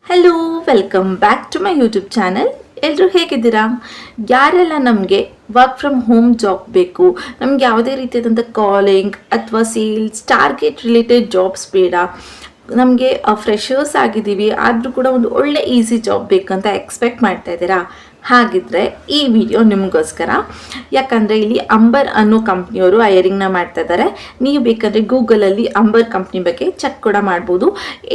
Hello, welcome back to my YouTube channel. ಎಲ್ಲರೂ ಹೇಗಿದ್ದೀರಾ? ಯಾರೆಲ್ಲ ನಮಗೆ ವರ್ಕ್ ಫ್ರಮ್ ಹೋಮ್ ಜಾಬ್ ಬೇಕು, ನಮ್ಗೆ ಯಾವುದೇ ರೀತಿಯಾದಂಥ ಕಾಲಿಂಗ್ ಅಥವಾ ಸೇಲ್ಸ್ ಟಾರ್ಗೆಟ್ ರಿಲೇಟೆಡ್ ಜಾಬ್ಸ್ ಬೇಡ, ನಮಗೆ ಫ್ರೆಷರ್ಸ್ ಆಗಿದ್ದೀವಿ ಆದರೂ ಕೂಡ ಒಂದು ಒಳ್ಳೆ ಈಸಿ ಜಾಬ್ ಬೇಕಂತ ಎಕ್ಸ್ಪೆಕ್ಟ್ ಮಾಡ್ತಾ ಇದ್ದೀರಾ? ಹಾಗಿದ್ರೆ ಈ ವಿಡಿಯೋ ನಿಮಗೋಸ್ಕರ. ಯಾಕಂದರೆ ಇಲ್ಲಿ ಅಂಬರ್ ಅನ್ನೋ ಕಂಪ್ನಿಯವರು ಹೈರಿಂಗ್ನ ಮಾಡ್ತಾ ಇದ್ದಾರೆ. ನೀವು ಬೇಕಂದರೆ ಗೂಗಲಲ್ಲಿ ಅಂಬರ್ ಕಂಪ್ನಿ ಬಗ್ಗೆ ಚೆಕ್ ಕೂಡ ಮಾಡ್ಬೋದು.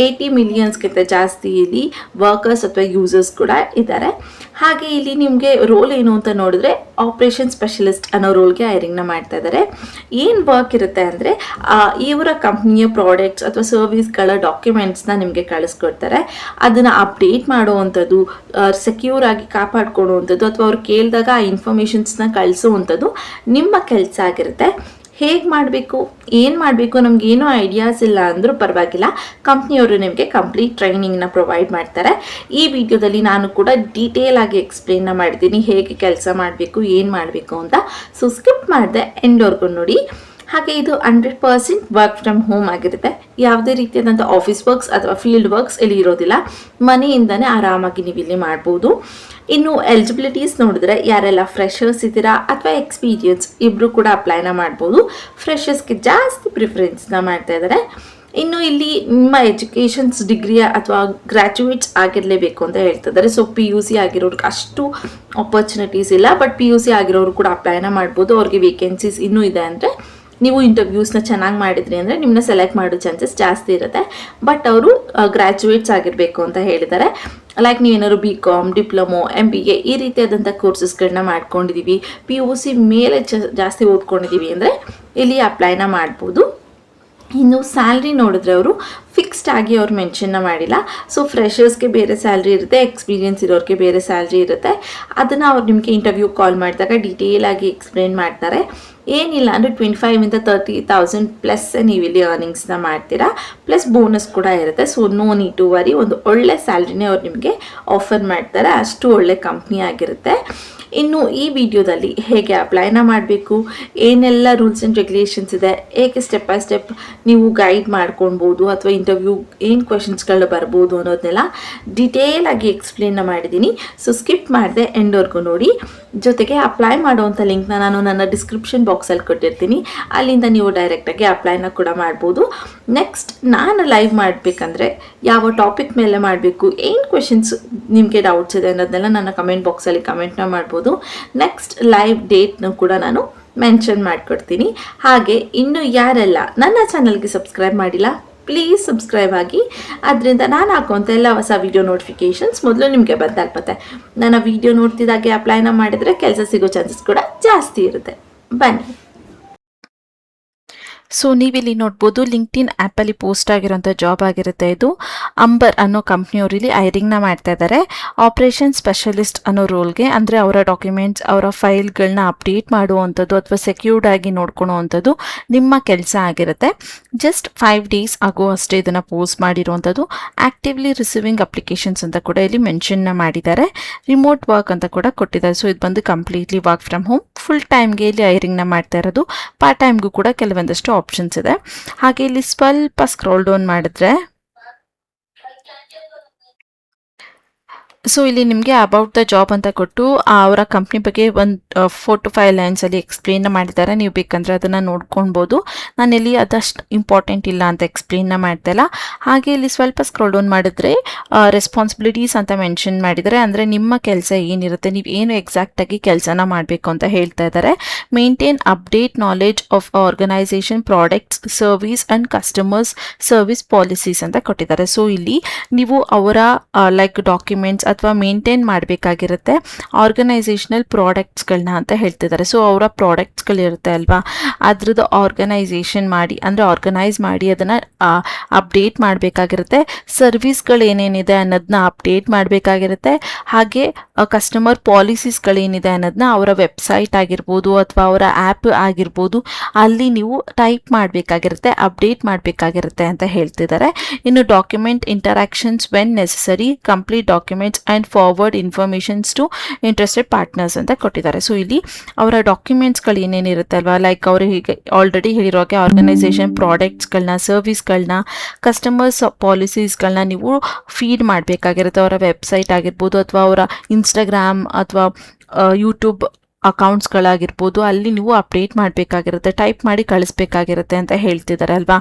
80 ಮಿಲಿಯನ್ಸ್ಗಿಂತ ಜಾಸ್ತಿ ಇಲ್ಲಿ ವರ್ಕರ್ಸ್ ಅಥವಾ ಯೂಸರ್ಸ್ ಕೂಡ ಇದ್ದಾರೆ. ಹಾಗೆ ಇಲ್ಲಿ ನಿಮಗೆ ರೋಲ್ ಏನು ಅಂತ ನೋಡಿದ್ರೆ ಆಪರೇಷನ್ ಸ್ಪೆಷಲಿಸ್ಟ್ ಅನ್ನೋ ರೋಲ್ಗೆ ಹೈರಿಂಗ್ನ ಮಾಡ್ತಾ ಇದ್ದಾರೆ. ಏನು ವರ್ಕ್ ಇರುತ್ತೆ ಅಂದರೆ ಇವರ ಕಂಪ್ನಿಯ ಪ್ರಾಡಕ್ಟ್ಸ್ ಅಥವಾ ಸರ್ವಿಸ್ಗಳ ಡಾಕ್ಯುಮೆಂಟ್ಸ್ನ ನಿಮಗೆ ಕಳಿಸ್ಕೊಡ್ತಾರೆ. ಅದನ್ನು ಅಪ್ಡೇಟ್ ಮಾಡುವಂಥದ್ದು, ಸೆಕ್ಯೂರ್ ಆಗಿ ಕಾಪಾಡ್ಕೊಳ್ಳುವಂಥದ್ದು ಅಥವಾ ಅವ್ರು ಕೇಳಿದಾಗ ಆ ಇನ್ಫಾರ್ಮೇಷನ್ಸ್ನ ಕಳಿಸುವಂಥದ್ದು ನಿಮ್ಮ ಕೆಲಸ ಆಗಿರುತ್ತೆ. ಹೇಗೆ ಮಾಡಬೇಕು, ಏನು ಮಾಡಬೇಕು, ನಮಗೇನೂ ಐಡಿಯಾಸ್ ಇಲ್ಲ ಅಂದರೂ ಪರವಾಗಿಲ್ಲ, ಕಂಪ್ನಿಯವರು ನಿಮಗೆ ಕಂಪ್ಲೀಟ್ ಟ್ರೈನಿಂಗ್ನ ಪ್ರೊವೈಡ್ ಮಾಡ್ತಾರೆ. ಈ ವಿಡಿಯೋದಲ್ಲಿ ನಾನು ಕೂಡ ಡೀಟೇಲ್ ಆಗಿ ಎಕ್ಸ್ಪ್ಲೇನ್ನ ಮಾಡಿದ್ದೀನಿ ಹೇಗೆ ಕೆಲಸ ಮಾಡಬೇಕು, ಏನು ಮಾಡಬೇಕು ಅಂತ. ಸೊ ಸ್ಕಿಪ್ ಮಾಡಿದೆ, ಎಂಡ್ವರೆಗೂ ನೋಡಿ. ಹಾಗೆ ಇದು 100% ವರ್ಕ್ ಫ್ರಮ್ ಹೋಮ್ ಆಗಿರುತ್ತೆ. ಯಾವುದೇ ರೀತಿಯಾದಂಥ ಆಫೀಸ್ ವರ್ಕ್ಸ್ ಅಥವಾ ಫೀಲ್ಡ್ ವರ್ಕ್ಸ್ ಇಲ್ಲಿ ಇರೋದಿಲ್ಲ. ಮನೆಯಿಂದನೇ ಆರಾಮಾಗಿ ನೀವು ಇಲ್ಲಿ ಮಾಡ್ಬೋದು. ಇನ್ನು ಎಲಿಜಿಬಿಲಿಟೀಸ್ ನೋಡಿದ್ರೆ ಯಾರೆಲ್ಲ ಫ್ರೆಷರ್ಸ್ ಇದ್ದೀರಾ ಅಥವಾ ಎಕ್ಸ್ಪೀರಿಯನ್ಸ್ ಇಬ್ಬರು ಕೂಡ ಅಪ್ಲೈನ ಮಾಡ್ಬೋದು. ಫ್ರೆಷರ್ಸ್ಗೆ ಜಾಸ್ತಿ ಪ್ರಿಫರೆನ್ಸ್ನ ಮಾಡ್ತಾ ಇದ್ದಾರೆ. ಇನ್ನು ಇಲ್ಲಿ ನಿಮ್ಮ ಎಜುಕೇಷನ್ಸ್ ಡಿಗ್ರಿಯ ಅಥವಾ ಗ್ರ್ಯಾಜುಯೇಟ್ಸ್ ಆಗಿರಲೇಬೇಕು ಅಂತ ಹೇಳ್ತಿದ್ದಾರೆ. ಸೊ PUC ಆಗಿರೋರಿಗೆ ಅಷ್ಟು ಆಪರ್ಚುನಿಟೀಸ್ ಇಲ್ಲ, ಬಟ್ PUC ಆಗಿರೋರು ಕೂಡ ಅಪ್ಲೈನ ಮಾಡ್ಬೋದು. ಅವ್ರಿಗೆ ವೇಕೆನ್ಸೀಸ್ ಇನ್ನೂ ಇದೆ ಅಂದರೆ ನೀವು ಇಂಟರ್ವ್ಯೂಸ್ನ ಚೆನ್ನಾಗಿ ಮಾಡಿದ್ರಿ ಅಂದರೆ ನಿಮ್ಮನ್ನ ಸೆಲೆಕ್ಟ್ ಮಾಡೋ ಚಾನ್ಸಸ್ ಜಾಸ್ತಿ ಇರುತ್ತೆ. ಬಟ್ ಅವರು ಗ್ರ್ಯಾಜುಯೇಟ್ಸ್ ಆಗಿರಬೇಕು ಅಂತ ಹೇಳಿದ್ದಾರೆ. ಲೈಕ್ ನೀವೇನಾದ್ರು BCom, ಡಿಪ್ಲೊಮೊ, MBA ಈ ರೀತಿಯಾದಂಥ ಕೋರ್ಸಸ್ಗಳನ್ನ ಮಾಡ್ಕೊಂಡಿದ್ದೀವಿ, PUC ಮೇಲೆ ಜಾಸ್ತಿ ಓದ್ಕೊಂಡಿದ್ದೀವಿ ಅಂದರೆ ಇಲ್ಲಿ ಅಪ್ಲೈನ ಮಾಡ್ಬೋದು. ಇನ್ನು ಸ್ಯಾಲ್ರಿ ನೋಡಿದ್ರೆ ಅವರು ಫಿಕ್ಸ್ಡ್ ಆಗಿ ಅವ್ರು ಮೆನ್ಷನ್ನ ಮಾಡಿಲ್ಲ. ಸೊ ಫ್ರೆಷರ್ಸ್ಗೆ ಬೇರೆ ಸ್ಯಾಲ್ರಿ ಇರುತ್ತೆ, ಎಕ್ಸ್ಪೀರಿಯನ್ಸ್ ಇರೋರಿಗೆ ಬೇರೆ ಸ್ಯಾಲ್ರಿ ಇರುತ್ತೆ. ಅದನ್ನು ಅವ್ರು ನಿಮಗೆ ಇಂಟರ್ವ್ಯೂ ಕಾಲ್ ಮಾಡಿದಾಗ ಡೀಟೇಲ್ ಆಗಿ ಎಕ್ಸ್ಪ್ಲೇನ್ ಮಾಡ್ತಾರೆ. ಏನಿಲ್ಲ ಅಂದರೆ 25,000 to 30,000 ಪ್ಲಸ್ ನೀವು ಇಲ್ಲಿ ಅರ್ನಿಂಗ್ಸ್ನ ಮಾಡ್ತೀರಾ, ಪ್ಲಸ್ ಬೋನಸ್ ಕೂಡ ಇರುತ್ತೆ. So no need to worry, ಒಂದು ಒಳ್ಳೆ ಸ್ಯಾಲ್ರಿನೇ ಅವ್ರು ನಿಮಗೆ ಆಫರ್ ಮಾಡ್ತಾರೆ. ಅಷ್ಟು ಒಳ್ಳೆ ಕಂಪ್ನಿ ಆಗಿರುತ್ತೆ. ಇನ್ನು ಈ ವಿಡಿಯೋದಲ್ಲಿ ಹೇಗೆ ಅಪ್ಲೈನ ಮಾಡಬೇಕು, ಏನೆಲ್ಲ ರೂಲ್ಸ್ ಆ್ಯಂಡ್ ರೆಗ್ಯುಲೇಷನ್ಸ್ ಇದೆ, ಹೇಗೆ ಸ್ಟೆಪ್ ಬೈ ಸ್ಟೆಪ್ ನೀವು ಗೈಡ್ ಮಾಡ್ಕೊಳ್ಬೋದು ಅಥವಾ ಇಂಟರ್ವ್ಯೂ ಏನು ಕ್ವೆಶನ್ಸ್ಗಳು ಬರ್ಬೋದು ಅನ್ನೋದನ್ನೆಲ್ಲ ಡೀಟೇಲ್ ಆಗಿ ಎಕ್ಸ್ಪ್ಲೇನ್ನ ಮಾಡಿದ್ದೀನಿ. ಸೊ ಸ್ಕಿಪ್ ಮಾಡಿದೆ, ಎಂಡ್ವರೆಗೂ ನೋಡಿ. ಜೊತೆಗೆ ಅಪ್ಲೈ ಮಾಡುವಂಥ ಲಿಂಕ್ನ ನಾನು ನನ್ನ ಡಿಸ್ಕ್ರಿಪ್ಷನ್ ಬಾಕ್ಸಲ್ಲಿ ಕೊಟ್ಟಿರ್ತೀನಿ, ಅಲ್ಲಿಂದ ನೀವು ಡೈರೆಕ್ಟಾಗಿ ಅಪ್ಲೈನ ಕೂಡ ಮಾಡ್ಬೋದು. ನೆಕ್ಸ್ಟ್ ನಾನು ಲೈವ್ ಮಾಡಬೇಕಂದ್ರೆ ಯಾವ ಟಾಪಿಕ್ ಮೇಲೆ ಮಾಡಬೇಕು, ಏನು ಕ್ವೆಶನ್ಸ್ ನಿಮಗೆ ಡೌಟ್ಸ್ ಇದೆ ಅನ್ನೋದನ್ನೆಲ್ಲ ನನ್ನ ಕಮೆಂಟ್ ಬಾಕ್ಸಲ್ಲಿ ಕಮೆಂಟ್ನ ಮಾಡ್ಬೋದು. ನೆಕ್ಸ್ಟ್ ಲೈವ್ ಡೇಟ್ನು ಕೂಡ ನಾನು ಮೆನ್ಷನ್ ಮಾಡಿಕೊಡ್ತೀನಿ. ಹಾಗೆ ಇನ್ನು ಯಾರೆಲ್ಲ ನನ್ನ ಚಾನಲ್ಗೆ ಸಬ್ಸ್ಕ್ರೈಬ್ ಮಾಡಿಲ್ಲ, ಪ್ಲೀಸ್ ಸಬ್ಸ್ಕ್ರೈಬ್ ಆಗಿ. ಅದರಿಂದ ನಾನು ಹಾಕುವಂಥ ಎಲ್ಲ ಹೊಸ ವೀಡಿಯೋ ನೋಟಿಫಿಕೇಷನ್ಸ್ ಮೊದಲು ನಿಮಗೆ ಬಂದಾಗ್ಬತ್ತೆ. ನನ್ನ ವೀಡಿಯೋ ನೋಡ್ತಿದ್ದಾಗೆ ಅಪ್ಲೈನ ಮಾಡಿದರೆ ಕೆಲಸ ಸಿಗೋ ಚಾನ್ಸಸ್ ಕೂಡ ಜಾಸ್ತಿ ಇರುತ್ತೆ. ಬನ್ನಿ. ಸೊ ನೀವಿಲ್ಲಿ ನೋಡ್ಬೋದು, ಲಿಂಕ್ಡ್ಇನ್ ಆ್ಯಪಲ್ಲಿ ಪೋಸ್ಟ್ ಆಗಿರೋಂಥ ಜಾಬ್ ಆಗಿರುತ್ತೆ. ಇದು ಅಂಬರ್ ಅನ್ನೋ ಕಂಪ್ನಿಯವರು ಇಲ್ಲಿ ಹೈರಿಂಗ್ನ ಮಾಡ್ತಾ ಇದ್ದಾರೆ. ಆಪರೇಷನ್ ಸ್ಪೆಷಲಿಸ್ಟ್ ಅನ್ನೋ ರೋಲ್ಗೆ, ಅಂದರೆ ಅವರ ಡಾಕ್ಯುಮೆಂಟ್ಸ್, ಅವರ ಫೈಲ್ಗಳನ್ನ ಅಪ್ಡೇಟ್ ಮಾಡುವಂಥದ್ದು ಅಥವಾ ಸೆಕ್ಯೂರ್ಡ್ ಆಗಿ ನೋಡ್ಕೊಳ್ಳೋವಂಥದ್ದು ನಿಮ್ಮ ಕೆಲಸ ಆಗಿರುತ್ತೆ. ಜಸ್ಟ್ 5 days ಆಗೋ ಅಷ್ಟೇ ಇದನ್ನು ಪೋಸ್ಟ್ ಮಾಡಿರುವಂಥದ್ದು. ಆ್ಯಕ್ಟಿವ್ಲಿ ರಿಸೀವಿಂಗ್ ಅಪ್ಲಿಕೇಶನ್ಸ್ ಅಂತ ಕೂಡ ಇಲ್ಲಿ ಮೆನ್ಷನ್ನ ಮಾಡಿದ್ದಾರೆ. ರಿಮೋಟ್ ವರ್ಕ್ ಅಂತ ಕೂಡ ಕೊಟ್ಟಿದ್ದಾರೆ. ಸೊ ಇದು ಬಂದು completely work from home. Full ಟೈಮ್ಗೆ ಇಲ್ಲಿ ಹೈರಿಂಗ್ನ ಮಾಡ್ತಾ ಇರೋದು. ಪಾರ್ಟ್ ಟೈಮ್ಗೂ ಕೂಡ ಕೆಲವೊಂದಷ್ಟು ಆಪ್ಷನ್ಸ್ ಇದೆ. ಹಾಗೆ ಇಲ್ಲಿ ಸ್ವಲ್ಪ ಸ್ಕ್ರೋಲ್ ಡೌನ್ ಮಾಡಿದ್ರೆ ಸೊ ಇಲ್ಲಿ ನಿಮಗೆ ಅಬೌಟ್ ದ ಜಾಬ್ ಅಂತ ಕೊಟ್ಟು ಅವರ ಕಂಪ್ನಿ ಬಗ್ಗೆ ಒಂದು 4 to 5 ಲೈನ್ಸಲ್ಲಿ ಎಕ್ಸ್ಪ್ಲೇನ್ನ ಮಾಡಿದ್ದಾರೆ. ನೀವು ಬೇಕಂದರೆ ಅದನ್ನು ನೋಡ್ಕೊಳ್ಬೋದು. ನಾನಿಲ್ಲಿ ಅದಷ್ಟು ಇಂಪಾರ್ಟೆಂಟ್ ಇಲ್ಲ ಅಂತ ಎಕ್ಸ್ಪ್ಲೇನ್ನ ಮಾಡ್ತಾ ಇಲ್ಲ. ಹಾಗೆ ಇಲ್ಲಿ ಸ್ವಲ್ಪ ಸ್ಕ್ರೋಲ್ ಡೌನ್ ಮಾಡಿದ್ರೆ ರೆಸ್ಪಾನ್ಸಿಬಿಲಿಟೀಸ್ ಅಂತ ಮೆನ್ಷನ್ ಮಾಡಿದ್ದಾರೆ. ಅಂದರೆ ನಿಮ್ಮ ಕೆಲಸ ಏನಿರುತ್ತೆ, ನೀವು ಏನು ಎಕ್ಸಾಕ್ಟಾಗಿ ಕೆಲಸನ ಮಾಡಬೇಕು ಅಂತ ಹೇಳ್ತಾ ಇದ್ದಾರೆ. Maintain update knowledge of organisation products, service and customers service policies ಅಂತ ಕೊಟ್ಟಿದ್ದಾರೆ. ಸೊ ಇಲ್ಲಿ ನೀವು ಅವರ ಲೈಕ್ ಡಾಕ್ಯುಮೆಂಟ್ಸ್ ಅಥವಾ ಮೇಂಟೈನ್ ಮಾಡಬೇಕಾಗಿರುತ್ತೆ ಆರ್ಗನೈಸೇಷನಲ್ ಪ್ರಾಡಕ್ಟ್ಸ್ಗಳನ್ನ ಅಂತ ಹೇಳ್ತಿದ್ದಾರೆ. ಸೊ ಅವರ ಪ್ರಾಡಕ್ಟ್ಸ್ಗಳಿರುತ್ತೆ ಅಲ್ವಾ, ಅದ್ರದ್ದು ಆರ್ಗನೈಸೇಷನ್ ಮಾಡಿ, ಅಂದರೆ ಆರ್ಗನೈಸ್ ಮಾಡಿ ಅದನ್ನು ಅಪ್ಡೇಟ್ ಮಾಡಬೇಕಾಗಿರುತ್ತೆ. ಸರ್ವಿಸ್ಗಳು ಏನೇನಿದೆ ಅನ್ನೋದನ್ನ ಅಪ್ಡೇಟ್ ಮಾಡಬೇಕಾಗಿರುತ್ತೆ. ಹಾಗೆ ಕಸ್ಟಮರ್ ಪಾಲಿಸೀಸ್ಗಳೇನಿದೆ ಅನ್ನೋದನ್ನ ಅವರ ವೆಬ್ಸೈಟ್ ಆಗಿರ್ಬೋದು ಅಥವಾ ಅವರ ಆ್ಯಪ್ ಆಗಿರ್ಬೋದು ಅಲ್ಲಿ ನೀವು ಟೈಪ್ ಮಾಡಬೇಕಾಗಿರುತ್ತೆ, ಅಪ್ಡೇಟ್ ಮಾಡಬೇಕಾಗಿರುತ್ತೆ ಅಂತ ಹೇಳ್ತಿದ್ದಾರೆ. ಇನ್ನು document interactions when necessary, complete documents and forward informations to interested partners ಅಂತ ಕೊಟ್ಟಿದ್ದಾರೆ. ಸೊ ಇಲ್ಲಿ ಅವರ ಡಾಕ್ಯುಮೆಂಟ್ಸ್ಗಳು ಏನೇನಿರುತ್ತೆ ಅಲ್ವಾ, ಲೈಕ್ ಅವರು ಹೀಗೆ ಆಲ್ರೆಡಿ ಹೇಳಿರೋ ಹಾಗೆ ಆರ್ಗನೈಸೇಷನ್ ಪ್ರಾಡಕ್ಟ್ಸ್ಗಳನ್ನ, ಸರ್ವಿಸ್ಗಳನ್ನ, ಕಸ್ಟಮರ್ಸ್ ಪಾಲಿಸೀಸ್ಗಳನ್ನ ನೀವು ಫೀಡ್ ಮಾಡಬೇಕಾಗಿರುತ್ತೆ. ಅವರ ವೆಬ್ಸೈಟ್ ಆಗಿರ್ಬೋದು ಅಥವಾ ಅವರ ಇನ್ಸ್ಟಾಗ್ರಾಮ್ ಅಥವಾ ಯೂಟ್ಯೂಬ್ ಅಕೌಂಟ್ಸ್ಗಳಾಗಿರ್ಬೋದು, ಅಲ್ಲಿ ನೀವು ಅಪ್ಡೇಟ್ ಮಾಡಬೇಕಾಗಿರುತ್ತೆ, ಟೈಪ್ ಮಾಡಿ ಕಳಿಸ್ಬೇಕಾಗಿರುತ್ತೆ ಅಂತ ಹೇಳ್ತಿದ್ದಾರೆ ಅಲ್ವಾ.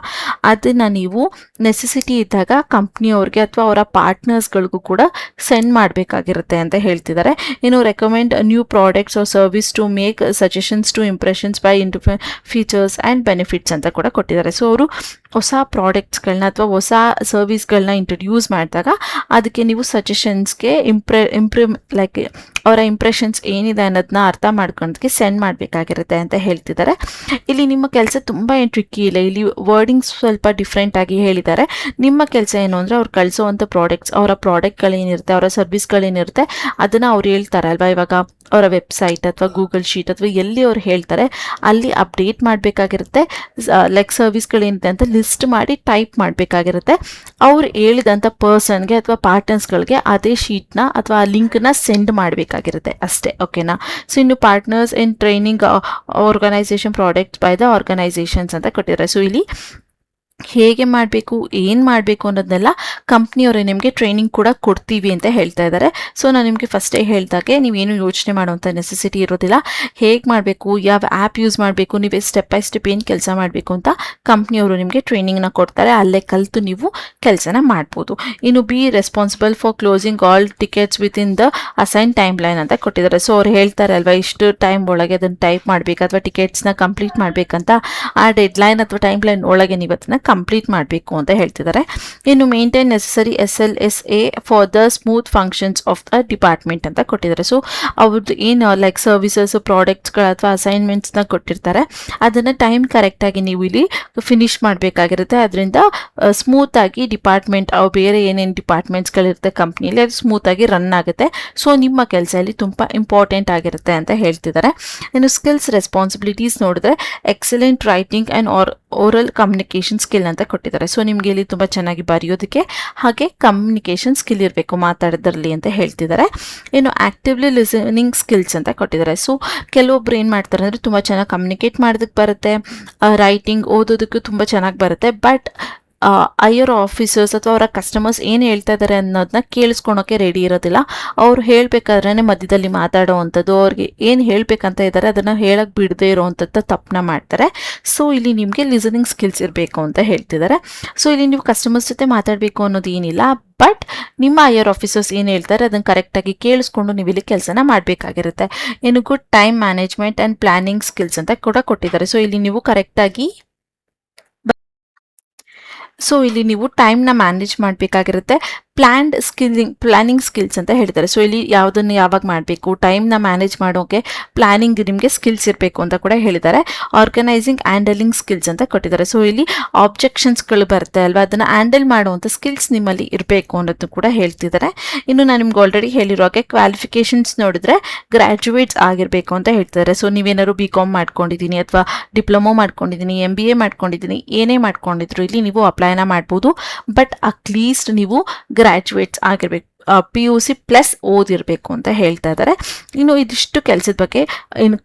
ಅದನ್ನು ನೀವು ನೆಸೆಸಿಟಿ ಇದ್ದಾಗ ಕಂಪ್ನಿಯವ್ರಿಗೆ ಅಥವಾ ಅವರ ಪಾರ್ಟ್ನರ್ಸ್ಗಳಿಗೂ ಕೂಡ ಸೆಂಡ್ ಮಾಡಬೇಕಾಗಿರುತ್ತೆ ಅಂತ ಹೇಳ್ತಿದ್ದಾರೆ. ಇನ್ನು recommend new products or service to make suggestions to impressions by features and benefits ಅಂತ ಕೂಡ ಕೊಟ್ಟಿದ್ದಾರೆ. ಸೊ ಅವರು ಹೊಸ ಪ್ರಾಡಕ್ಟ್ಸ್ಗಳನ್ನ ಅಥವಾ ಹೊಸ ಸರ್ವಿಸ್ಗಳನ್ನ ಇಂಟ್ರೊಡ್ಯೂಸ್ ಮಾಡಿದಾಗ ಅದಕ್ಕೆ ನೀವು ಸಜೆಷನ್ಸ್ಗೆ ಲೈಕ್ ಅವರ ಇಂಪ್ರೆಷನ್ಸ್ ಏನಿದೆ ಅನ್ನೋದನ್ನ ಅರ್ಥ ಮಾಡ್ಕೊಳ್ಳೋದಕ್ಕೆ ಸೆಂಡ್ ಮಾಡಬೇಕಾಗಿರುತ್ತೆ ಅಂತ ಹೇಳ್ತಿದ್ದಾರೆ. ಇಲ್ಲಿ ನಿಮ್ಮ ಕೆಲಸ ತುಂಬ ಏನು ಟ್ರಿಕ್ಕಿ ಇಲ್ಲ, ಇಲ್ಲಿ ವರ್ಡಿಂಗ್ಸ್ ಸ್ವಲ್ಪ ಡಿಫ್ರೆಂಟ್ ಆಗಿ ಹೇಳಿದ್ದಾರೆ. ನಿಮ್ಮ ಕೆಲಸ ಏನು ಅಂದರೆ ಅವ್ರು ಕಳಿಸೋವಂಥ ಪ್ರಾಡಕ್ಟ್ಸ್, ಅವರ ಪ್ರಾಡಕ್ಟ್ಗಳೇನಿರುತ್ತೆ, ಅವರ ಸರ್ವಿಸ್ಗಳೇನಿರುತ್ತೆ ಅದನ್ನು ಅವ್ರು ಹೇಳ್ತಾರೆ ಅಲ್ವಾ. ಇವಾಗ ಅವರ ವೆಬ್ಸೈಟ್ ಅಥವಾ ಗೂಗಲ್ ಶೀಟ್ ಅಥವಾ ಎಲ್ಲಿ ಅವ್ರು ಹೇಳ್ತಾರೆ ಅಲ್ಲಿ ಅಪ್ಡೇಟ್ ಮಾಡಬೇಕಾಗಿರುತ್ತೆ. ಲೈಕ್ ಸರ್ವಿಸ್ಗಳೇನಿದೆ ಅಂತ ಲಿಸ್ಟ್ ಮಾಡಿ ಟೈಪ್ ಮಾಡಬೇಕಾಗಿರುತ್ತೆ. ಅವ್ರು ಹೇಳಿದಂಥ ಪರ್ಸನ್ಗೆ ಅಥವಾ ಪಾರ್ಟ್ನರ್ಸ್ಗಳಿಗೆ ಅದೇ ಶೀಟ್ನ ಅಥವಾ ಆ ಲಿಂಕ್ನ ಸೆಂಡ್ ಮಾಡಬೇಕಾಗಿರುತ್ತೆ ಅಷ್ಟೇ. ಓಕೆನಾ. ಸೊ ಇನ್ನು partners in training organisation products by the organisations ಅಂತ ಕೊಟ್ಟಿದ್ದಾರೆ. ಸೊ ಇಲ್ಲಿ ಹೇಗೆ ಮಾಡಬೇಕು, ಏನು ಮಾಡಬೇಕು ಅನ್ನೋದನ್ನೆಲ್ಲ ಕಂಪ್ನಿಯವರೇ ನಿಮಗೆ ಟ್ರೈನಿಂಗ್ ಕೂಡ ಕೊಡ್ತೀವಿ ಅಂತ ಹೇಳ್ತಾ ಇದ್ದಾರೆ. ಸೊ ನಾನು ನಿಮಗೆ ಫಸ್ಟೇ ಹೇಳಿದಾಗೆ ನೀವೇನು ಯೋಚನೆ ಮಾಡುವಂಥ ನೆಸೆಸಿಟಿ ಇರೋದಿಲ್ಲ. ಹೇಗೆ ಮಾಡಬೇಕು, ಯಾವ ಆ್ಯಪ್ ಯೂಸ್ ಮಾಡಬೇಕು, ನೀವೇ ಸ್ಟೆಪ್ ಬೈ ಸ್ಟೆಪ್ ಏನು ಕೆಲಸ ಮಾಡಬೇಕು ಅಂತ ಕಂಪ್ನಿಯವರು ನಿಮಗೆ ಟ್ರೈನಿಂಗ್ನ ಕೊಡ್ತಾರೆ. ಅಲ್ಲೇ ಕಲಿತು ನೀವು ಕೆಲಸನ ಮಾಡ್ಬೋದು. ಇನ್ನು B responsible for closing all tickets with in the assign time line ಅಂತ ಕೊಟ್ಟಿದ್ದಾರೆ. ಸೊ ಅವ್ರು ಹೇಳ್ತಾರೆ ಅಲ್ವಾ, ಇಷ್ಟು ಟೈಮ್ ಒಳಗೆ ಅದನ್ನು ಟೈಪ್ ಮಾಡಬೇಕು ಅಥವಾ ಟಿಕೆಟ್ಸ್ನ ಕಂಪ್ಲೀಟ್ ಮಾಡಬೇಕಂತ ಆ ಡೆಡ್ ಲೈನ್ ಅಥವಾ ಟೈಮ್ ಲೈನ್ ಒಳಗೆ ನೀವು ಅದನ್ನು ಕಂಪ್ಲೀಟ್ ಮಾಡಬೇಕು ಅಂತ ಹೇಳ್ತಿದ್ದಾರೆ. ಇನ್ನು maintain necessary SLSA for the smooth functions of the department ಅಂತ ಕೊಟ್ಟಿದ್ದಾರೆ. ಸೊ ಅವ್ರದ್ದು ಏನು ಲೈಕ್ ಸರ್ವಿಸಸ್, ಪ್ರಾಡಕ್ಟ್ಸ್ಗಳು ಅಥವಾ ಅಸೈನ್ಮೆಂಟ್ಸ್ನ ಕೊಟ್ಟಿರ್ತಾರೆ ಅದನ್ನು ಟೈಮ್ ಕರೆಕ್ಟಾಗಿ ನೀವು ಇಲ್ಲಿ ಫಿನಿಶ್ ಮಾಡಬೇಕಾಗಿರುತ್ತೆ. ಅದರಿಂದ ಸ್ಮೂತಾಗಿ ಡಿಪಾರ್ಟ್ಮೆಂಟ್ ಬೇರೆ ಏನೇನು ಡಿಪಾರ್ಟ್ಮೆಂಟ್ಸ್ಗಳಿರುತ್ತೆ ಕಂಪ್ನಿಯಲ್ಲಿ ಅದು ಸ್ಮೂತಾಗಿ ರನ್ ಆಗುತ್ತೆ. ಸೊ ನಿಮ್ಮ ಕೆಲಸ ಇಲ್ಲಿ ತುಂಬ ಇಂಪಾರ್ಟೆಂಟ್ ಆಗಿರುತ್ತೆ ಅಂತ ಹೇಳ್ತಿದ್ದಾರೆ. ಇನ್ನು ಸ್ಕಿಲ್ಸ್ ರೆಸ್ಪಾನ್ಸಿಬಿಲಿಟೀಸ್ ನೋಡಿದ್ರೆ excellent writing and oral communication skill ಅಂತ ಕೊಟ್ಟಿದ್ದಾರೆ. ಸೊ ನಿಮಗೆ ಇಲ್ಲಿ ತುಂಬ ಚೆನ್ನಾಗಿ ಬರೆಯೋದಕ್ಕೆ ಹಾಗೆ ಕಮ್ಯುನಿಕೇಷನ್ ಸ್ಕಿಲ್ ಇರಬೇಕು ಮಾತಾಡೋದ್ರಲ್ಲಿ ಅಂತ ಹೇಳ್ತಿದ್ದಾರೆ. ಇನ್ನು ಆ್ಯಕ್ಟಿವ್ಲಿ ಲಿಸನಿಂಗ್ ಸ್ಕಿಲ್ಸ್ ಅಂತ ಕೊಟ್ಟಿದ್ದಾರೆ. ಸೊ ಕೆಲವೊಬ್ರು ಏನು ಮಾಡ್ತಾರೆ ಅಂದರೆ ತುಂಬ ಚೆನ್ನಾಗಿ ಕಮ್ಯುನಿಕೇಟ್ ಮಾಡೋದಕ್ಕೆ ಬರುತ್ತೆ, ರೈಟಿಂಗ್ ಓದೋದಕ್ಕೂ ತುಂಬ ಚೆನ್ನಾಗಿ ಬರುತ್ತೆ. ಬಟ್ ಹೈಯರ್ ಆಫೀಸರ್ಸ್ ಅಥವಾ ಅವರ ಕಸ್ಟಮರ್ಸ್ ಏನು ಹೇಳ್ತಾ ಇದ್ದಾರೆ ಅನ್ನೋದನ್ನ ಕೇಳಿಸ್ಕೊಳೋಕ್ಕೆ ರೆಡಿ ಇರೋದಿಲ್ಲ. ಅವ್ರು ಹೇಳಬೇಕಾದ್ರೆ ಮಧ್ಯದಲ್ಲಿ ಮಾತಾಡೋ ಅಂಥದ್ದು, ಅವ್ರಿಗೆ ಏನು ಹೇಳಬೇಕಂತ ಇದ್ದಾರೆ ಅದನ್ನು ಹೇಳಕ್ಕೆ ಬಿಡದೇ ಇರೋವಂಥದ್ದು ತಪ್ಪನ್ನ ಮಾಡ್ತಾರೆ. ಸೊ ಇಲ್ಲಿ ನಿಮಗೆ ಲಿಸನಿಂಗ್ ಸ್ಕಿಲ್ಸ್ ಇರಬೇಕು ಅಂತ ಹೇಳ್ತಿದ್ದಾರೆ. ಸೊ ಇಲ್ಲಿ ನೀವು ಕಸ್ಟಮರ್ಸ್ ಜೊತೆ ಮಾತಾಡಬೇಕು ಅನ್ನೋದು ಏನಿಲ್ಲ, ಬಟ್ ನಿಮ್ಮ ಹೈಯರ್ ಆಫೀಸರ್ಸ್ ಏನು ಹೇಳ್ತಾರೆ ಅದನ್ನು ಕರೆಕ್ಟಾಗಿ ಕೇಳಿಸ್ಕೊಂಡು ನೀವು ಇಲ್ಲಿ ಕೆಲಸನ ಮಾಡಬೇಕಾಗಿರುತ್ತೆ. ಇನ್ನು good time management and planning skills ಅಂತ ಕೂಡ ಕೊಟ್ಟಿದ್ದಾರೆ. ಸೊ ಇಲ್ಲಿ ನೀವು ಕರೆಕ್ಟಾಗಿ ನೀವು ಟೈಮ್ನ ಮ್ಯಾನೇಜ್ ಮಾಡಬೇಕಾಗಿರುತ್ತೆ. ಪ್ಲ್ಯಾನಿಂಗ್ ಸ್ಕಿಲ್ಸ್ ಅಂತ ಹೇಳ್ತಾರೆ. ಸೊ ಇಲ್ಲಿ ಯಾವುದನ್ನು ಯಾವಾಗ ಮಾಡಬೇಕು, ಟೈಮ್ನ ಮ್ಯಾನೇಜ್ ಮಾಡೋಕ್ಕೆ ಪ್ಲ್ಯಾನಿಂಗ್ ನಿಮಗೆ ಸ್ಕಿಲ್ಸ್ ಇರಬೇಕು ಅಂತ ಕೂಡ ಹೇಳಿದ್ದಾರೆ. ಆರ್ಗನೈಸಿಂಗ್ ಹ್ಯಾಂಡಲಿಂಗ್ ಸ್ಕಿಲ್ಸ್ ಅಂತ ಕೊಟ್ಟಿದ್ದಾರೆ. ಸೊ ಇಲ್ಲಿ ಆಬ್ಜೆಕ್ಷನ್ಸ್ಗಳು ಬರುತ್ತೆ ಅಲ್ವಾ, ಅದನ್ನು ಹ್ಯಾಂಡಲ್ ಮಾಡುವಂಥ ಸ್ಕಿಲ್ಸ್ ನಿಮ್ಮಲ್ಲಿ ಇರಬೇಕು ಅನ್ನೋದು ಕೂಡ ಹೇಳ್ತಿದ್ದಾರೆ. ಇನ್ನು ನಾನು ನಿಮ್ಗೆ ಆಲ್ರೆಡಿ ಹೇಳಿರೋ ಹಾಗೆ ಕ್ವಾಲಿಫಿಕೇಷನ್ಸ್ ನೋಡಿದ್ರೆ ಗ್ರ್ಯಾಜುಯೇಟ್ಸ್ ಆಗಿರಬೇಕು ಅಂತ ಹೇಳ್ತಿದ್ದಾರೆ. ಸೊ ನೀವೇನಾದ್ರು BCom ಮಾಡ್ಕೊಂಡಿದ್ದೀನಿ ಅಥವಾ ಡಿಪ್ಲೊಮೊ ಮಾಡ್ಕೊಂಡಿದ್ದೀನಿ, MBA ಮಾಡ್ಕೊಂಡಿದ್ದೀನಿ, ಏನೇ ಮಾಡ್ಕೊಂಡಿದ್ರು ಇಲ್ಲಿ ನೀವು ಅಪ್ಲೈನ ಮಾಡ್ಬೋದು. ಬಟ್ ಅಟ್ಲೀಸ್ಟ್ ನೀವು ಗ್ರ್ಯಾಜುಯೇಟ್ಸ್ ಆಗಿರಬೇಕು, PUC ಪ್ಲಸ್ ಓದಿರಬೇಕು ಅಂತ ಹೇಳ್ತಾ ಇದ್ದಾರೆ. ಇನ್ನು ಇದಿಷ್ಟು ಕೆಲಸದ ಬಗ್ಗೆ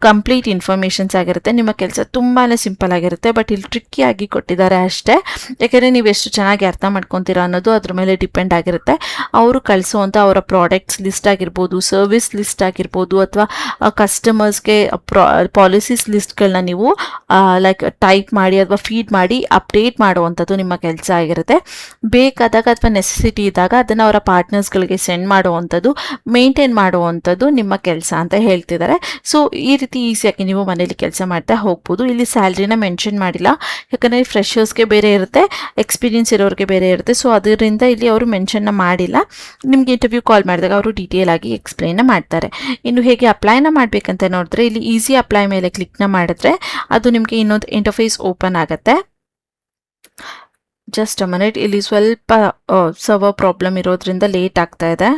ಕಂಪ್ಲೀಟ್ ಇನ್ಫಾರ್ಮೇಷನ್ಸ್ ಆಗಿರುತ್ತೆ. ನಿಮ್ಮ ಕೆಲಸ ತುಂಬಾ ಸಿಂಪಲ್ ಆಗಿರುತ್ತೆ, ಬಟ್ ಇಲ್ಲಿ ಟ್ರಿಕ್ಕಿಯಾಗಿ ಕೊಟ್ಟಿದ್ದಾರೆ ಅಷ್ಟೇ. ಯಾಕೆಂದರೆ ನೀವು ಎಷ್ಟು ಚೆನ್ನಾಗಿ ಅರ್ಥ ಮಾಡ್ಕೊತೀರಾ ಅನ್ನೋದು ಅದ್ರ ಮೇಲೆ ಡಿಪೆಂಡ್ ಆಗಿರುತ್ತೆ. ಅವರು ಕಳಿಸೋವಂಥ ಅವರ ಪ್ರಾಡಕ್ಟ್ಸ್ ಲಿಸ್ಟ್ ಆಗಿರ್ಬೋದು, ಸರ್ವಿಸ್ ಲಿಸ್ಟ್ ಆಗಿರ್ಬೋದು, ಅಥವಾ ಕಸ್ಟಮರ್ಸ್ಗೆ ಪಾಲಿಸೀಸ್ ಲಿಸ್ಟ್ಗಳನ್ನ ನೀವು ಲೈಕ್ ಟೈಪ್ ಮಾಡಿ ಅಥವಾ ಫೀಡ್ ಮಾಡಿ ಅಪ್ಡೇಟ್ ಮಾಡುವಂಥದ್ದು ನಿಮ್ಮ ಕೆಲಸ ಆಗಿರುತ್ತೆ. ಬೇಕಾದಾಗ ಅಥವಾ ನೆಸೆಸಿಟಿ ಇದ್ದಾಗ ಅದನ್ನು ಅವರ ಪಾರ್ಟ್ನರ್ಸ್ಗಳಿಗೆ ಸೆಂಡ್ ಮಾಡುವಂಥದ್ದು, ಮೇಂಟೈನ್ ಮಾಡುವಂಥದ್ದು ನಿಮ್ಮ ಕೆಲಸ ಅಂತ ಹೇಳ್ತಿದ್ದಾರೆ. ಸೊ ಈ ರೀತಿ ಈಸಿಯಾಗಿ ನೀವು ಮನೇಲಿ ಕೆಲಸ ಮಾಡ್ತಾ ಹೋಗ್ಬೋದು. ಇಲ್ಲಿ ಸ್ಯಾಲ್ರಿನ ಮೆನ್ಷನ್ ಮಾಡಿಲ್ಲ, ಯಾಕಂದರೆ ಫ್ರೆಷರ್ಸ್ಗೆ ಬೇರೆ ಇರುತ್ತೆ, ಎಕ್ಸ್ಪೀರಿಯನ್ಸ್ ಇರೋರಿಗೆ ಬೇರೆ ಇರುತ್ತೆ. ಸೊ ಅದರಿಂದ ಇಲ್ಲಿ ಅವರು ಮೆನ್ಷನ್ನ ಮಾಡಿಲ್ಲ. ನಿಮಗೆ ಇಂಟರ್ವ್ಯೂ ಕಾಲ್ ಮಾಡಿದಾಗ ಅವರು ಡೀಟೇಲ್ ಆಗಿ ಎಕ್ಸ್ಪ್ಲೈನ್ನ ಮಾಡ್ತಾರೆ. ಇನ್ನು ಹೇಗೆ ಅಪ್ಲೈನ ಮಾಡಬೇಕಂತ ನೋಡಿದ್ರೆ ಇಲ್ಲಿ ಈಸಿ ಅಪ್ಲೈ ಮೇಲೆ ಕ್ಲಿಕ್ನ ಮಾಡಿದ್ರೆ ಅದು ನಿಮಗೆ ಇನ್ನೊಂದು ಇಂಟರ್ಫೇಸ್ ಓಪನ್ ಆಗುತ್ತೆ. ಜಸ್ಟ್ ಅ ಮಿನಿಟ್, ಇಲ್ಲಿ ಸ್ವಲ್ಪ ಸರ್ವರ್ ಪ್ರಾಬ್ಲಮ್ ಇರೋದ್ರಿಂದ ಲೇಟ್ ಆಗ್ತಾ ಇದೆ.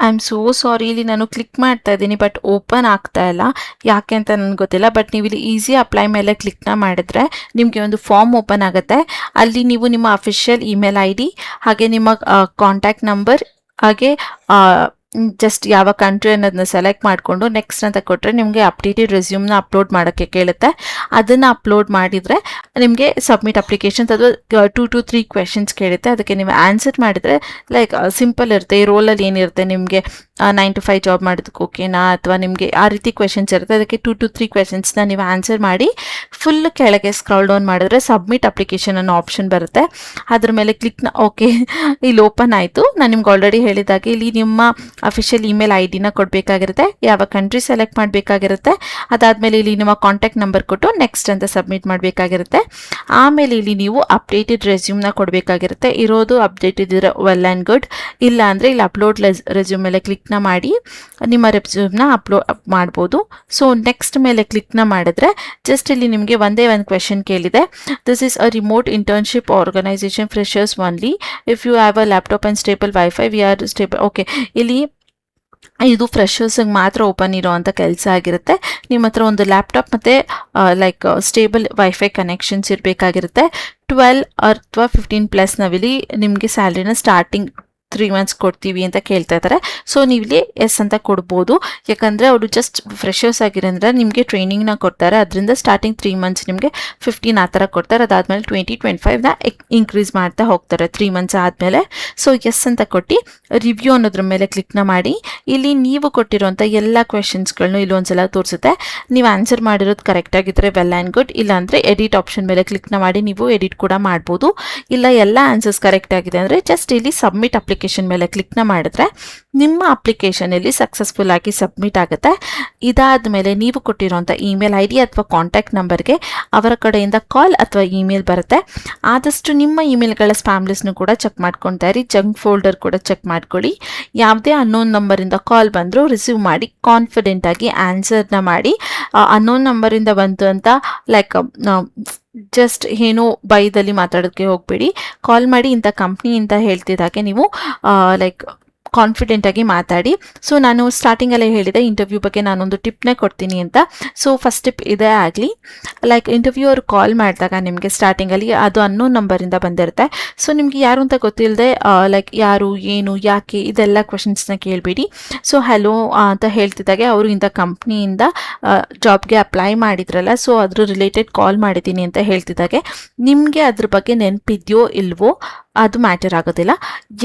ಐ ಆಮ್ ಸೋ ಸಾರಿ, ಇಲ್ಲಿ ನಾನು ಕ್ಲಿಕ್ ಮಾಡ್ತಾ ಇದ್ದೀನಿ ಬಟ್ ಓಪನ್ ಆಗ್ತಾ ಇಲ್ಲ, ಯಾಕೆ ಅಂತ ನನಗೆ ಗೊತ್ತಿಲ್ಲ. ಬಟ್ ನೀವು ಇಲ್ಲಿ ಈಸಿ ಅಪ್ಲೈ ಮೇಲೆ ಕ್ಲಿಕ್ನ ಮಾಡಿದ್ರೆ ನಿಮಗೆ ಒಂದು ಫಾರ್ಮ್ ಓಪನ್ ಆಗುತ್ತೆ. ಅಲ್ಲಿ ನೀವು ನಿಮ್ಮ ಅಫಿಷಿಯಲ್ ಇಮೇಲ್ ID ಹಾಗೆ ನಿಮ್ಮ ಕಾಂಟ್ಯಾಕ್ಟ್ ನಂಬರ್ ಹಾಗೆ ಜಸ್ಟ್ ಯಾವ ಕಂಟ್ರಿ ಅನ್ನೋದನ್ನ ಸೆಲೆಕ್ಟ್ ಮಾಡಿಕೊಂಡು ನೆಕ್ಸ್ಟ್ ಅಂತ ಕೊಟ್ಟರೆ ನಿಮಗೆ ಅಪ್ಡೇಟೆಡ್ ರೆಸ್ಯೂಮ್ನ ಅಪ್ಲೋಡ್ ಮಾಡೋಕ್ಕೆ ಕೇಳುತ್ತೆ. ಅದನ್ನು ಅಪ್ಲೋಡ್ ಮಾಡಿದರೆ ನಿಮಗೆ ಸಬ್ಮಿಟ್ ಅಪ್ಲಿಕೇಶನ್ಸ್ ಅಥವಾ 2 to 3 ಕ್ವೆಶನ್ಸ್ ಕೇಳುತ್ತೆ. ಅದಕ್ಕೆ ನೀವು ಆನ್ಸರ್ ಮಾಡಿದರೆ ಲೈಕ್ ಸಿಂಪಲ್ ಇರುತ್ತೆ. ಈ ರೋಲಲ್ಲಿ ಏನಿರುತ್ತೆ ನಿಮಗೆ 9 to 5 ಜಾಬ್ ಮಾಡೋದಕ್ಕೆ ಓಕೆನಾ ಅಥವಾ ನಿಮಗೆ ಆ ರೀತಿ ಕ್ವೆಶನ್ಸ್ ಇರುತ್ತೆ. ಅದಕ್ಕೆ 2 to 3 ಕ್ವೆಶನ್ಸ್ನ ನೀವು ಆನ್ಸರ್ ಮಾಡಿ ಫುಲ್ ಕೆಳಗೆ ಸ್ಕ್ರಾಲ್ ಡೌನ್ ಮಾಡಿದ್ರೆ ಸಬ್ಮಿಟ್ ಅಪ್ಲಿಕೇಶನ್ ಅನ್ನೋ ಆಪ್ಷನ್ ಬರುತ್ತೆ. ಅದ್ರ ಮೇಲೆ ಕ್ಲಿಕ್ನ ಓಕೆ ಇಲ್ಲಿ ಓಪನ್ ಆಯಿತು. ನಾನು ನಿಮ್ಗೆ ಆಲ್ರೆಡಿ ಹೇಳಿದಾಗೆ ಇಲ್ಲಿ ನಿಮ್ಮ ಅಫಿಷಿಯಲ್ ಇಮೇಲ್ ID ಕೊಡಬೇಕಾಗಿರುತ್ತೆ, ಯಾವ ಕಂಟ್ರಿ ಸೆಲೆಕ್ಟ್ ಮಾಡಬೇಕಾಗಿರುತ್ತೆ, ಅದಾದಮೇಲೆ ಇಲ್ಲಿ ನಿಮ್ಮ ಕಾಂಟ್ಯಾಕ್ಟ್ ನಂಬರ್ ಕೊಟ್ಟು ನೆಕ್ಸ್ಟ್ ಅಂತ ಸಬ್ಮಿಟ್ ಮಾಡಬೇಕಾಗಿರುತ್ತೆ. ಆಮೇಲೆ ಇಲ್ಲಿ ನೀವು ಅಪ್ಡೇಟೆಡ್ ರೆಸ್ಯೂಮ್ನ ಕೊಡಬೇಕಾಗಿರುತ್ತೆ. ಇರೋದು ಅಪ್ಡೇಟ್ ಇದ್ದಿರೋ ವೆಲ್ ಆ್ಯಂಡ್ ಗುಡ್, ಇಲ್ಲ ಅಂದರೆ ಇಲ್ಲಿ ಅಪ್ಲೋಡ್ ರೆಸ್ಯೂಮ್ ಮೇಲೆ ಕ್ಲಿಕ್ನ ಮಾಡಿ ನಿಮ್ಮ ರೆಸ್ಯೂಮ್ನ ಅಪ್ಲೋಡ್ ಮಾಡ್ಬೋದು. ಸೊ ನೆಕ್ಸ್ಟ್ ಮೇಲೆ ಕ್ಲಿಕ್ನ ಮಾಡಿದ್ರೆ ಜಸ್ಟ್ ಇಲ್ಲಿ ನಿಮಗೆ ಒಂದೇ ಒಂದು ಕ್ವೆಶನ್ ಕೇಳಿದೆ. This is a remote internship organisation freshers only if you have a laptop and stable wifi we are stable. Okay, ಇಲ್ಲಿ ಇದು ಫ್ರೆಷರ್ಸ್ಗೆ ಮಾತ್ರ ಓಪನ್ ಇರೋವಂಥ ಕೆಲಸ ಆಗಿರುತ್ತೆ. ನಿಮ್ಮ ಹತ್ರ ಒಂದು ಲ್ಯಾಪ್ಟಾಪ್ ಮತ್ತು ಲೈಕ್ ಸ್ಟೇಬಲ್ ವೈಫೈ ಕನೆಕ್ಷನ್ಸ್ ಇರಬೇಕಾಗಿರುತ್ತೆ. 12 ಅಥವಾ 15+ ನಾವಿಲ್ಲಿ ನಿಮಗೆ ಸ್ಯಾಲ್ರಿನ ಸ್ಟಾರ್ಟಿಂಗ್ 3 months ಕೊಡ್ತೀವಿ ಅಂತ ಕೇಳ್ತಾ ಇದ್ದಾರೆ. ಸೊ ನೀವಿಲ್ಲಿ ಎಸ್ ಅಂತ ಕೊಡ್ಬೋದು, ಯಾಕಂದರೆ ಅವರು ಜಸ್ಟ್ ಫ್ರೆಷರ್ಸ್ ಆಗಿರೋದ್ರೆ ನಿಮಗೆ ಟ್ರೈನಿಂಗ್ನ ಕೊಡ್ತಾರೆ. ಅದರಿಂದ ಸ್ಟಾರ್ಟಿಂಗ್ 3 months ನಿಮಗೆ 15 ಆ ಥರ ಕೊಡ್ತಾರೆ. ಅದಾದಮೇಲೆ 20-25ನ ಇನ್ಕ್ರೀಸ್ ಮಾಡ್ತಾ ಹೋಗ್ತಾರೆ 3 months ಆದಮೇಲೆ. ಸೊ ಎಸ್ ಅಂತ ಕೊಟ್ಟು ರಿವ್ಯೂ ಅನ್ನೋದ್ರ ಮೇಲೆ ಕ್ಲಿಕ್ನ ಮಾಡಿ ಇಲ್ಲಿ ನೀವು ಕೊಟ್ಟಿರೋಂಥ ಎಲ್ಲ ಕ್ವೆಶನ್ಸ್ಗಳನ್ನೂ ಇಲ್ಲೊಂದ್ಸಲ ತೋರಿಸುತ್ತೆ. ನೀವು ಆನ್ಸರ್ ಮಾಡಿರೋದು ಕರೆಕ್ಟಾಗಿದ್ದರೆ ವೆಲ್ ಆ್ಯಂಡ್ ಗುಡ್, ಇಲ್ಲಾಂದರೆ ಎಡಿಟ್ ಆಪ್ಷನ್ ಮೇಲೆ ಕ್ಲಿಕ್ನ ಮಾಡಿ ನೀವು ಎಡಿಟ್ ಕೂಡ ಮಾಡ್ಬೋದು. ಇಲ್ಲ ಎಲ್ಲ ಆನ್ಸರ್ಸ್ ಕರೆಕ್ಟ್ ಆಗಿದೆ ಅಂದರೆ ಜಸ್ಟ್ ಇಲ್ಲಿ ಸಬ್ಮಿಟ್ ಅಪ್ಲಿಕೇಶನ್ ಮೇಲೆ ಕ್ಲಿಕ್ನ ಮಾಡಿದ್ರೆ ನಿಮ್ಮ ಅಪ್ಲಿಕೇಶನ್ ಇಲ್ಲಿ ಸಕ್ಸಸ್ಫುಲ್ ಆಗಿ ಸಬ್ಮಿಟ್ ಆಗುತ್ತೆ. ಇದಾದ ಮೇಲೆ ನೀವು ಕೊಟ್ಟಿರೋಂಥ ಇಮೇಲ್ ID ಅಥವಾ ಕಾಂಟ್ಯಾಕ್ಟ್ ನಂಬರ್ಗೆ ಅವರ ಕಡೆಯಿಂದ ಕಾಲ್ ಅಥವಾ ಇಮೇಲ್ ಬರುತ್ತೆ. ಆದಷ್ಟು ನಿಮ್ಮ ಇಮೇಲ್ಗಳ ಸ್ಪ್ಯಾಮ್ ಲಿಸ್ಟ್ನು ಕೂಡ ಚೆಕ್ ಮಾಡ್ಕೊತಾ ಇರಿ, ಜಂಕ್ ಫೋಲ್ಡರ್ ಕೂಡ ಚೆಕ್ ಮಾಡ್ಕೊಳ್ಳಿ. ಯಾವುದೇ ಅನ್ನೋನ್ ನಂಬರಿಂದ ಕಾಲ್ ಬಂದರೂ ರಿಸೀವ್ ಮಾಡಿ ಕಾನ್ಫಿಡೆಂಟ್ ಆಗಿ ಆನ್ಸರ್ನ ಮಾಡಿ. ಅನ್ನೋನ್ ನಂಬರಿಂದ ಬಂತು ಅಂತ ಲೈಕ್ ಜಸ್ಟ್ ಏನೋ ಬೈದಲ್ಲಿ ಮಾತಾಡೋಕ್ಕೆ ಹೋಗಬೇಡಿ. ಕಾಲ್ ಮಾಡಿ ಇಂಥ ಕಂಪ್ನಿ ಅಂತ ಹೇಳ್ತಿದ್ದಾಗೆ ನೀವು ಲೈಕ್ ಕಾನ್ಫಿಡೆಂಟಾಗಿ ಮಾತಾಡಿ. ಸೊ ನಾನು ಸ್ಟಾರ್ಟಿಂಗಲ್ಲೇ ಹೇಳಿದೆ ಇಂಟರ್ವ್ಯೂ ಬಗ್ಗೆ ನಾನೊಂದು ಟಿಪ್ನೇ ಕೊಡ್ತೀನಿ ಅಂತ. ಸೊ ಫಸ್ಟ್ ಟಿಪ್ ಇದೇ ಆಗಲಿ, ಲೈಕ್ ಇಂಟರ್ವ್ಯೂ ಅವ್ರು ಕಾಲ್ ಮಾಡಿದಾಗ ನಿಮಗೆ ಸ್ಟಾರ್ಟಿಂಗಲ್ಲಿ ಅದು ಅನ್ನೋನ್ ನಂಬರಿಂದ ಬಂದಿರುತ್ತೆ. ಸೊ ನಿಮಗೆ ಯಾರು ಅಂತ ಗೊತ್ತಿಲ್ಲದೆ ಲೈಕ್ ಯಾರು ಏನು ಯಾಕೆ ಇದೆಲ್ಲ ಕ್ವೆಶನ್ಸ್ನ ಕೇಳಬೇಡಿ. ಸೊ ಹಲೋ ಅಂತ ಹೇಳ್ತಿದ್ದಾಗೆ ಅವರು ಇಂಥ ಕಂಪ್ನಿಯಿಂದ ಜಾಬ್ಗೆ ಅಪ್ಲೈ ಮಾಡಿದ್ರಲ್ಲ, ಸೊ ಅದ್ರ ರಿಲೇಟೆಡ್ ಕಾಲ್ ಮಾಡಿದ್ದೀನಿ ಅಂತ ಹೇಳ್ತಿದ್ದಾಗೆ ನಿಮಗೆ ಅದ್ರ ಬಗ್ಗೆ ನೆನಪಿದೆಯೋ ಇಲ್ವೋ ಅದು ಮ್ಯಾಟರ್ ಆಗೋದಿಲ್ಲ.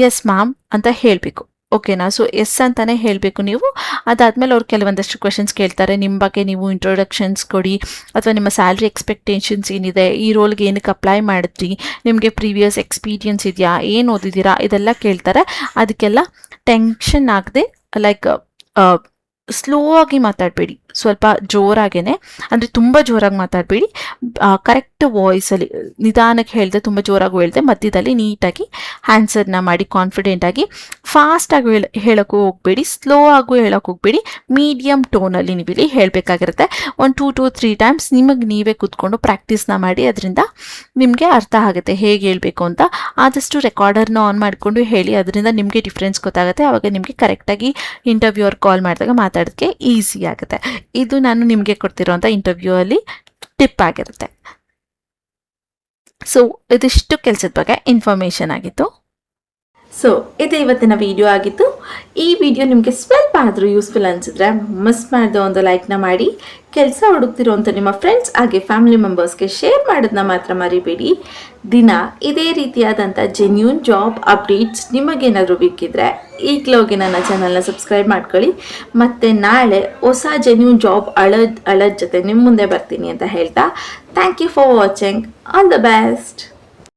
ಎಸ್ ಮ್ಯಾಮ್ ಅಂತ ಹೇಳಬೇಕು, ಓಕೆನಾ? ಸೊ ಎಸ್ ಅಂತಾನೆ ಹೇಳಬೇಕು ನೀವು. ಅದಾದಮೇಲೆ ಅವ್ರು ಕೆಲವೊಂದಷ್ಟು ಕ್ವೆಶನ್ಸ್ ಕೇಳ್ತಾರೆ. ನಿಮ್ಮ ಬಗ್ಗೆ ನೀವು ಇಂಟ್ರೊಡಕ್ಷನ್ಸ್ ಕೊಡಿ, ಅಥವಾ ನಿಮ್ಮ ಸ್ಯಾಲ್ರಿ ಎಕ್ಸ್ಪೆಕ್ಟೇಷನ್ಸ್ ಏನಿದೆ, ಈ ರೋಲ್ಗೆ ಏನಕ್ಕೆ ಅಪ್ಲೈ ಮಾಡಿದ್ರಿ, ನಿಮಗೆ ಪ್ರೀವಿಯಸ್ ಎಕ್ಸ್ಪೀರಿಯನ್ಸ್ ಇದೆಯಾ, ಏನು ಓದಿದ್ದೀರಾ, ಇದೆಲ್ಲ ಕೇಳ್ತಾರೆ. ಅದಕ್ಕೆಲ್ಲ ಟೆನ್ಷನ್ ಆಗದೆ ಲೈಕ್ ಸ್ಲೋ ಆಗಿ ಮಾತಾಡಬೇಡಿ, ಸ್ವಲ್ಪ ಜೋರಾಗೇ, ಅಂದರೆ ತುಂಬ ಜೋರಾಗಿ ಮಾತಾಡಬೇಡಿ. ಕರೆಕ್ಟ್ ವಾಯ್ಸಲ್ಲಿ ನಿಧಾನಕ್ಕೆ ಹೇಳಿದೆ, ತುಂಬ ಜೋರಾಗಿ ಹೇಳಿದೆ, ಮಧ್ಯದಲ್ಲಿ ನೀಟಾಗಿ ಆನ್ಸರ್ನ ಮಾಡಿ ಕಾನ್ಫಿಡೆಂಟಾಗಿ. ಫಾಸ್ಟಾಗಿ ಹೇಳೋಕ್ಕೂ ಹೋಗಬೇಡಿ, ಸ್ಲೋ ಆಗು ಹೇಳೋಕ್ಕೆ ಹೋಗಬೇಡಿ, ಮೀಡಿಯಮ್ ಟೋನಲ್ಲಿ ನೀವು ಇಲ್ಲಿ ಹೇಳಬೇಕಾಗಿರುತ್ತೆ. ಒಂದು 2 to 3 times ನಿಮಗೆ ನೀವೇ ಕೂತ್ಕೊಂಡು ಪ್ರಾಕ್ಟೀಸ್ನ ಮಾಡಿ, ಅದರಿಂದ ನಿಮಗೆ ಅರ್ಥ ಆಗುತ್ತೆ ಹೇಗೆ ಹೇಳಬೇಕು ಅಂತ. ಆದಷ್ಟು ರೆಕಾರ್ಡರ್ನ ಆನ್ ಮಾಡಿಕೊಂಡು ಹೇಳಿ, ಅದರಿಂದ ನಿಮಗೆ ಡಿಫ್ರೆನ್ಸ್ ಗೊತ್ತಾಗುತ್ತೆ. ಆವಾಗ ನಿಮಗೆ ಕರೆಕ್ಟಾಗಿ ಇಂಟರ್ವ್ಯೂವರ್ ಕಾಲ್ ಮಾಡಿದಾಗ ಮಾತಾಡೋಕ್ಕೆ ಈಸಿ ಆಗುತ್ತೆ. ಇದು ನಾನು ನಿಮಗೆ ಕೊಡ್ತಿರೋಂಥ ಇಂಟರ್ವ್ಯೂ ಅಲ್ಲಿ ಟಿಪ್ ಆಗಿರುತ್ತೆ. ಸೊ ಇದಿಷ್ಟು ಕೆಲಸದ ಬಗ್ಗೆ ಇನ್ಫಾರ್ಮೇಷನ್ ಆಗಿತ್ತು. ಸೊ ಇದು ಇವತ್ತಿನ ವಿಡಿಯೋ ಆಗಿತ್ತು. ಈ ವಿಡಿಯೋ ನಿಮಗೆ ಸ್ವಲ್ಪ ಆದರೂ ಯೂಸ್ಫುಲ್ ಅನಿಸಿದ್ರೆ ಮಿಸ್ ಮಾಡಿದ ಒಂದು ಲೈಕ್ನ ಮಾಡಿ. ಕೆಲಸ ಹುಡುಕ್ತಿರೋಂಥ ನಿಮ್ಮ ಫ್ರೆಂಡ್ಸ್ ಹಾಗೆ ಫ್ಯಾಮಿಲಿ ಮೆಂಬರ್ಸ್ಗೆ ಶೇರ್ ಮಾಡೋದನ್ನ ಮಾತ್ರ ಮರಿಬೇಡಿ. ದಿನ ಇದೇ ರೀತಿಯಾದಂಥ ಜೆನ್ಯೂನ್ ಜಾಬ್ ಅಪ್ಡೇಟ್ಸ್ ನಿಮಗೇನಾದರೂ ಬೇಕಿದ್ರೆ ಈಗಲೇ ಹೋಗಿ ನನ್ನ ಚಾನಲ್ನ ಸಬ್ಸ್ಕ್ರೈಬ್ ಮಾಡ್ಕೊಳ್ಳಿ. ಮತ್ತು ನಾಳೆ ಹೊಸ ಜೆನ್ಯೂನ್ ಜಾಬ್ ಅಳದ್ ಜೊತೆ ನಿಮ್ಮ ಮುಂದೆ ಬರ್ತೀನಿ ಅಂತ ಹೇಳ್ತಾ thank you for watching. All the best.